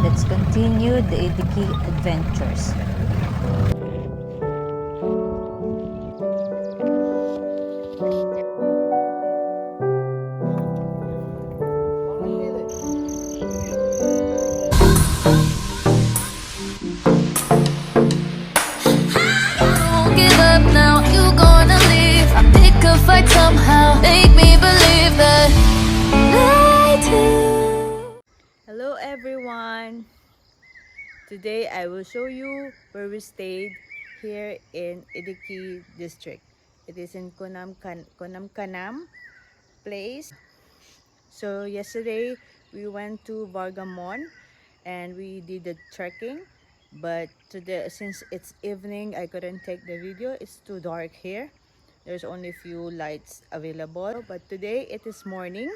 let's continue the Idukki adventures. Somehow make me believe that Hello everyone! Today I will show you where we stayed here in Idukki district. It is in Konam place. So yesterday we went to Vagamon and we did the trekking, but today, since it's evening, I couldn't take the video. It's too dark here. There's only few lights available, but today it is morning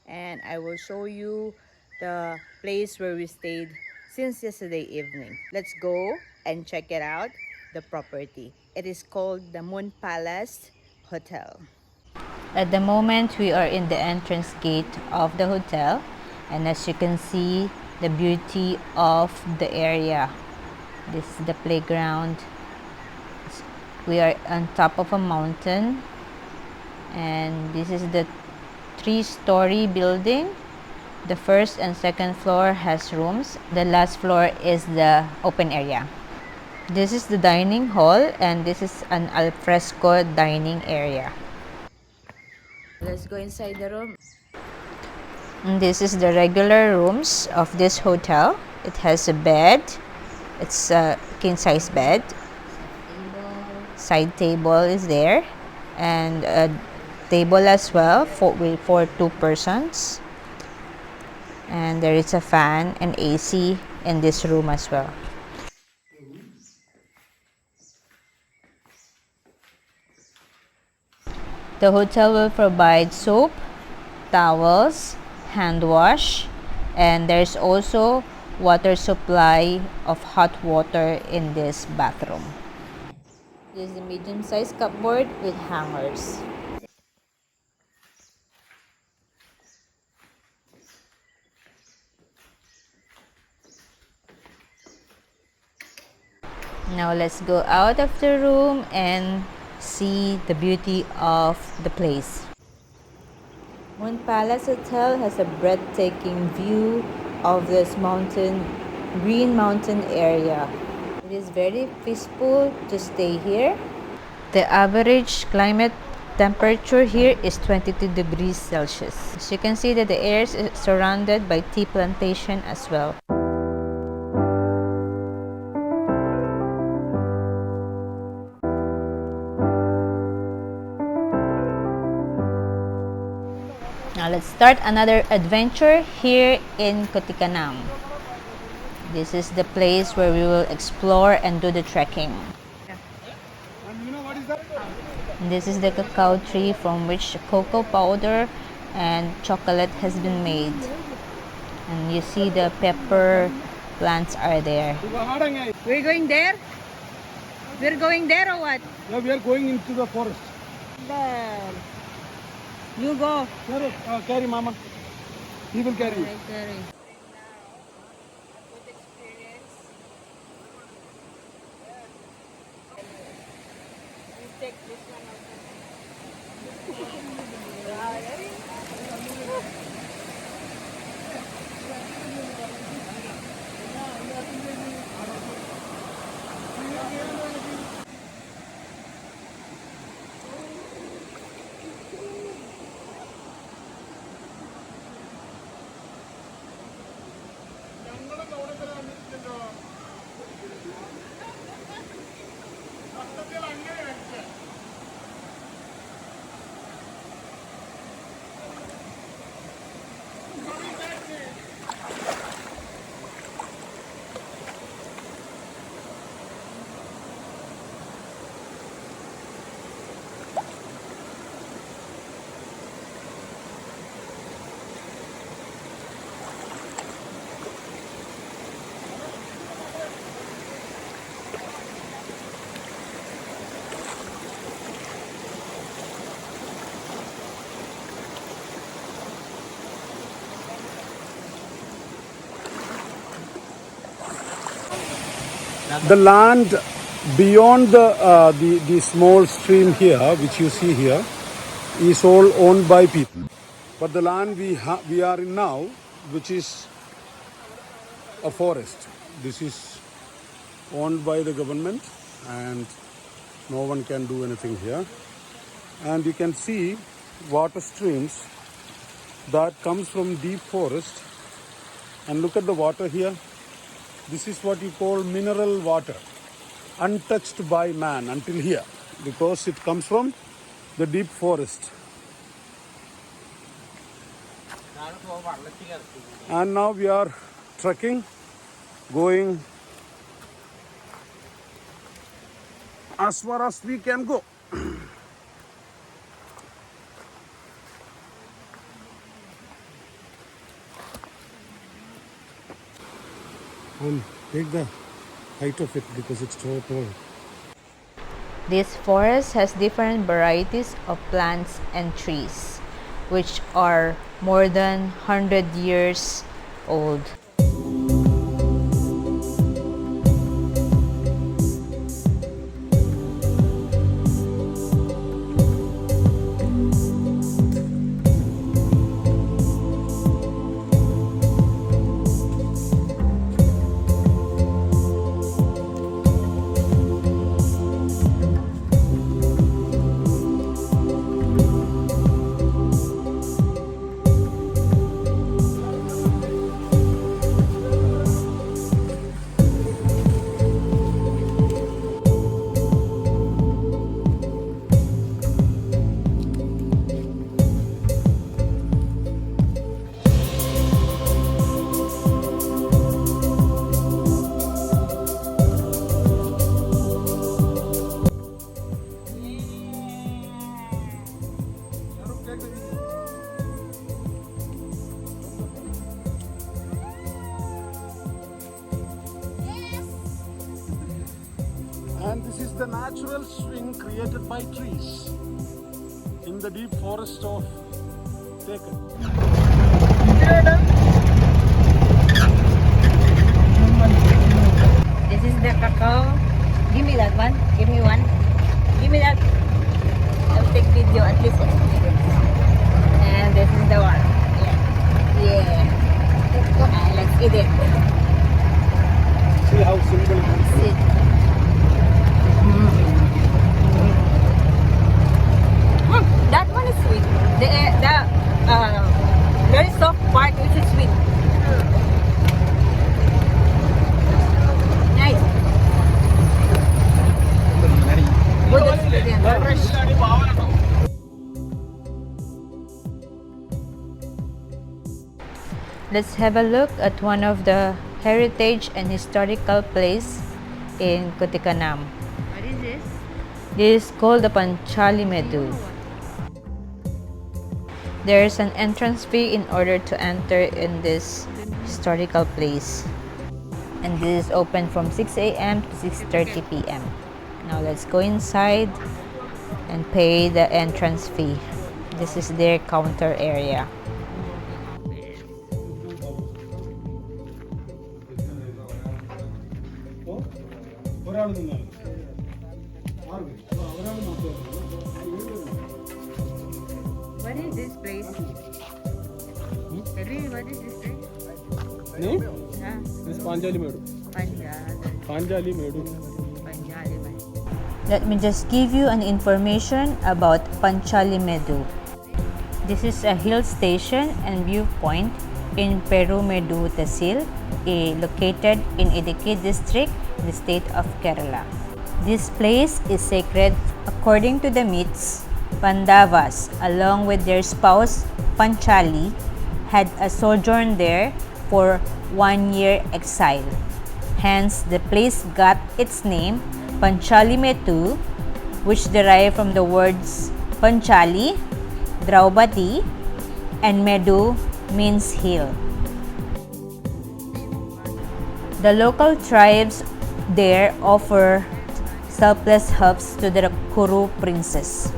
and I will show you the place where we stayed since yesterday evening. Let's go and check it out, the property. It is called the Moon Palace Hotel. At the moment, we are in the entrance gate of the hotel, and as you can see, the beauty of the area. This is the playground. We are on top of a mountain, and this is the 3-story building. The first and second floor has rooms. The last floor is the open area. This is the dining hall, and this is an alfresco dining area. Let's go inside the room. And this is the regular rooms of this hotel. It has a bed. It's a king size bed. Side table is there, and a table as well for 2 persons. And there is a fan and AC in this room as well. The hotel will provide soap, towels, hand wash, and there's also water supply of hot water in this bathroom. This is a medium-sized cupboard with hangers. Now let's go out of the room and see the beauty of the place. Moon Palace Hotel has a breathtaking view of this green mountain area. It is very peaceful to stay here. The average climate temperature here is 22 degrees Celsius. As you can see that the air is surrounded by tea plantation as well. Now let's start another adventure here in Kotikanam. This is the place where we will explore and do the trekking. And this is the cacao tree from which cocoa powder and chocolate has been made. And you see the pepper plants are there. We're going there? We're going there or what? Yeah, we are going into the forest. You go. Carry mama. He will carry you. Carry. The land beyond the small stream here, which you see here, is all owned by people. But the land we are in now, which is a forest, this is owned by the government, and no one can do anything here. And you can see water streams that comes from deep forest. And look at the water here. This is what you call mineral water, untouched by man until here, because it comes from the deep forest. And now we are trekking, going as far as we can go. And take the height of it because it's so tall. This forest has different varieties of plants and trees, which are more than 100 years old. And this is the natural swing created by trees in the deep forest of Taken. This is the cacao. Give me that one. Give me one. Give me that. I'll take video at least experience. And this is the one. Yeah. Let's eat it. See how simple it is. Sit. That one is sweet. The very soft part which is sweet. Nice. Good experience. Let's have a look at one of the heritage and historical place in Kutikanam. What is this? This is called the Panchali Medu. There is an entrance fee in order to enter in this historical place. And this is open from 6 a.m. to 6:30 p.m. Now let's go inside and pay the entrance fee. This is their counter area. What is this place? Tell me, what is this place? Name? Huh? This is Panchali Medu. Panchali Medu. Let me just give you an information about Panchali Medu. This is a hill station and viewpoint in Perumedu Tehsil, located in Idukki district, the state of Kerala. This place is sacred according to the myths. Pandavas, along with their spouse Panchali, had a sojourn there for 1 year exile. Hence, the place got its name Panchali Medu, which derived from the words Panchali, Draupadi, and Medu means hill. The local tribes there offer selfless helps to the Kuru princess.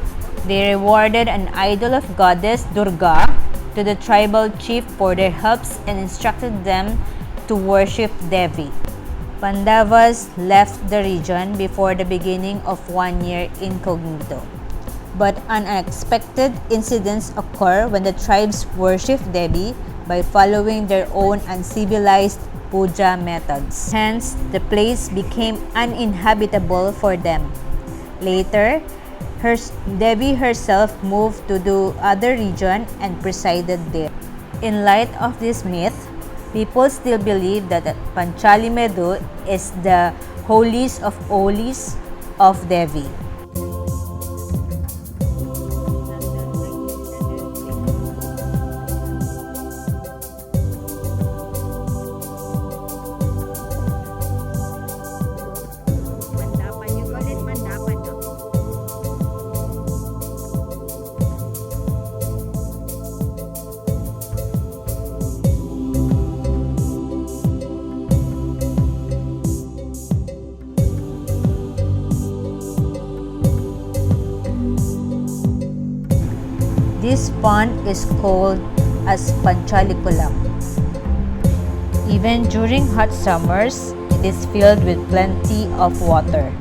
They rewarded an idol of goddess Durga to the tribal chief for their helps and instructed them to worship Devi. Pandavas left the region before the beginning of 1 year incognito. But unexpected incidents occur when the tribes worship Devi by following their own uncivilized puja methods. Hence, the place became uninhabitable for them. Later, Devi herself moved to the other region and presided there. In light of this myth, people still believe that Panchali Medu is the holiest of holies of Devi. This pond is called as Panchalikulam. Even during hot summers, it is filled with plenty of water.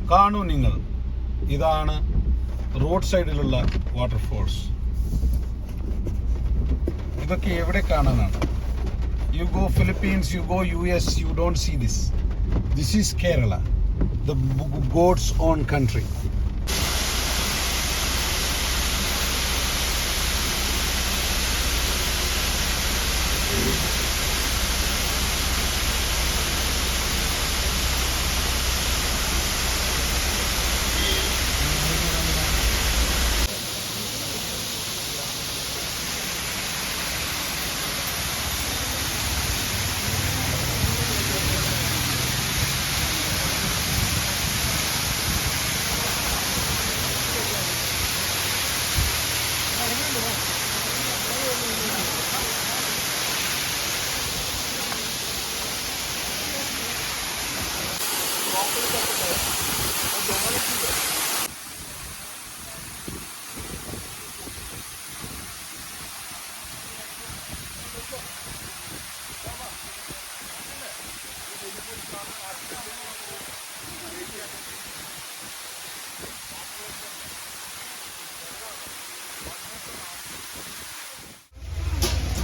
കാണൂ നിങ്ങൾ, ഇതാണ് road സൈഡിലുള്ള waterfalls. ഇതൊക്കെ എവിടെ കാണാനാണ്? You go Philippines, you go US, you don't see this. This is Kerala, the God's own country.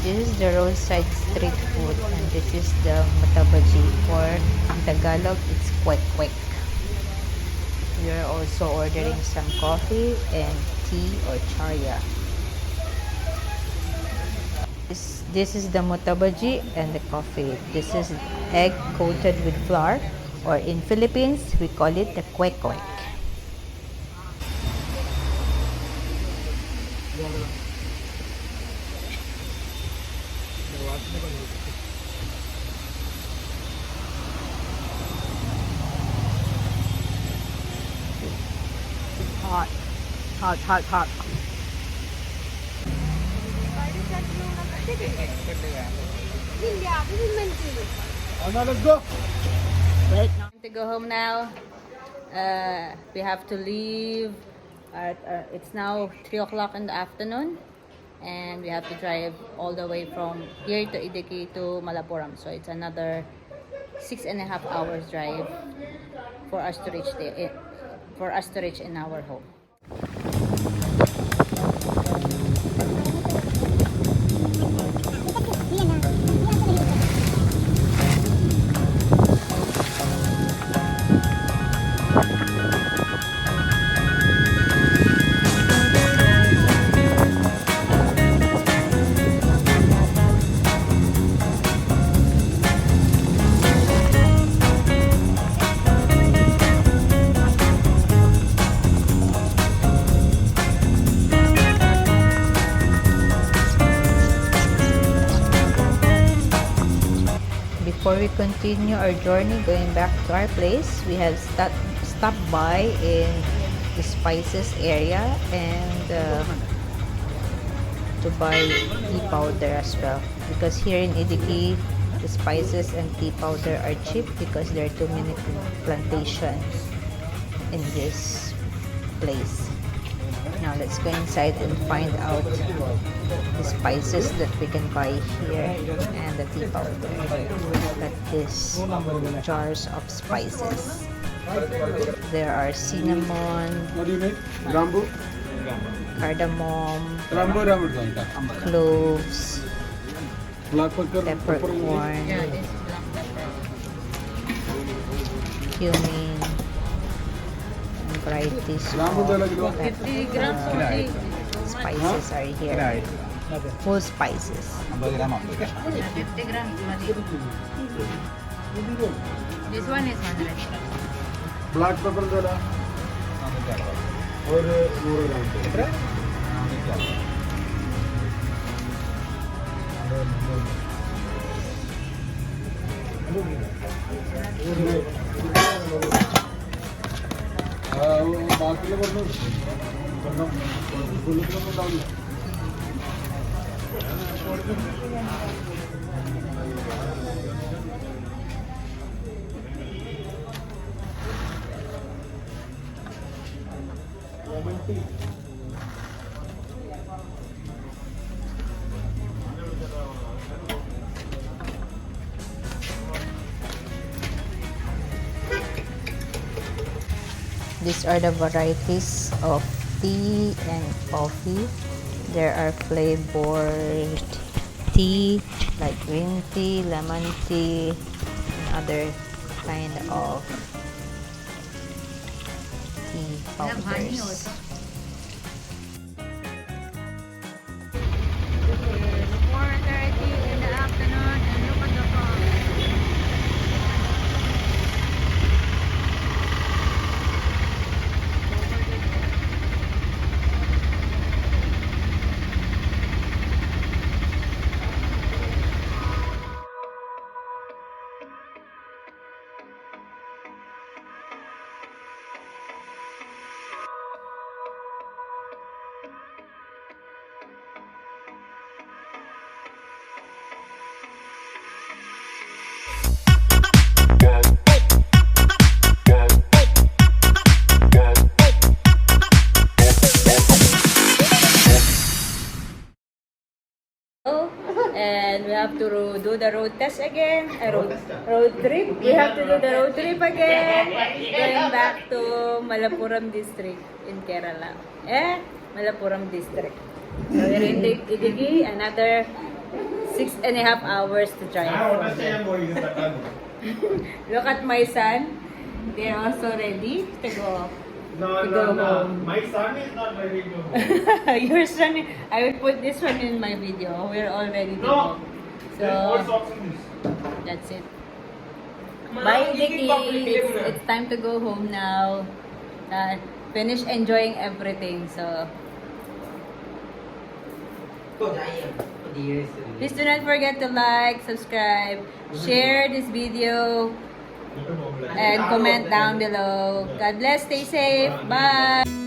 This is the roadside street food, and this is the matabaji, or in Tagalog, it's kwek-kwek. We are also ordering some coffee and tea or charya. This is the matabaji and the coffee. This is egg coated with flour, or in Philippines, we call it the kwek-kwek. Hot, hot, hot, hot. Let's go. Right, to go home now. We have to leave it's now 3 o'clock in the afternoon, and we have to drive all the way from here to Idukki to Malappuram, so it's another 6.5 hours drive for us to reach in our home. we continue our journey going back to our place, we have stopped by in the spices area and to buy tea powder as well, because here in Idukki the spices and tea powder are cheap because there are too many plantations in this place. Now let's go inside and find out the spices that we can buy here and the tea powder. Look at these jars of spices. There are cinnamon, What do you need? Rambu? cardamom, Rambu. cloves, Black pepper. peppercorn, cumin, and varieties of spices are here. Full spices. This one is 100. Black pepper zara. और 100 ग्राम. बाकी These are the varieties of tea and coffee. There are flavored tea like green tea, lemon tea, and other kind of tea powders. 4:30 in the afternoon and look at the fog. And we have to do the road test again. Road trip. We have to do the road trip again. Going back to Malappuram district in Kerala. Malappuram district. So we're in Idukki, another 6.5 hours to drive. Look at my son. They're also ready to go. No. My son is not ready to go. Your son, I will put this one in my video. We're all ready to No. go. There's more So, socks in this. that's it. Bye, Idukki. It's time to go home now. Finish enjoying everything. So, please do not forget to like, subscribe, share this video, and comment down below. God bless. Stay safe. Bye.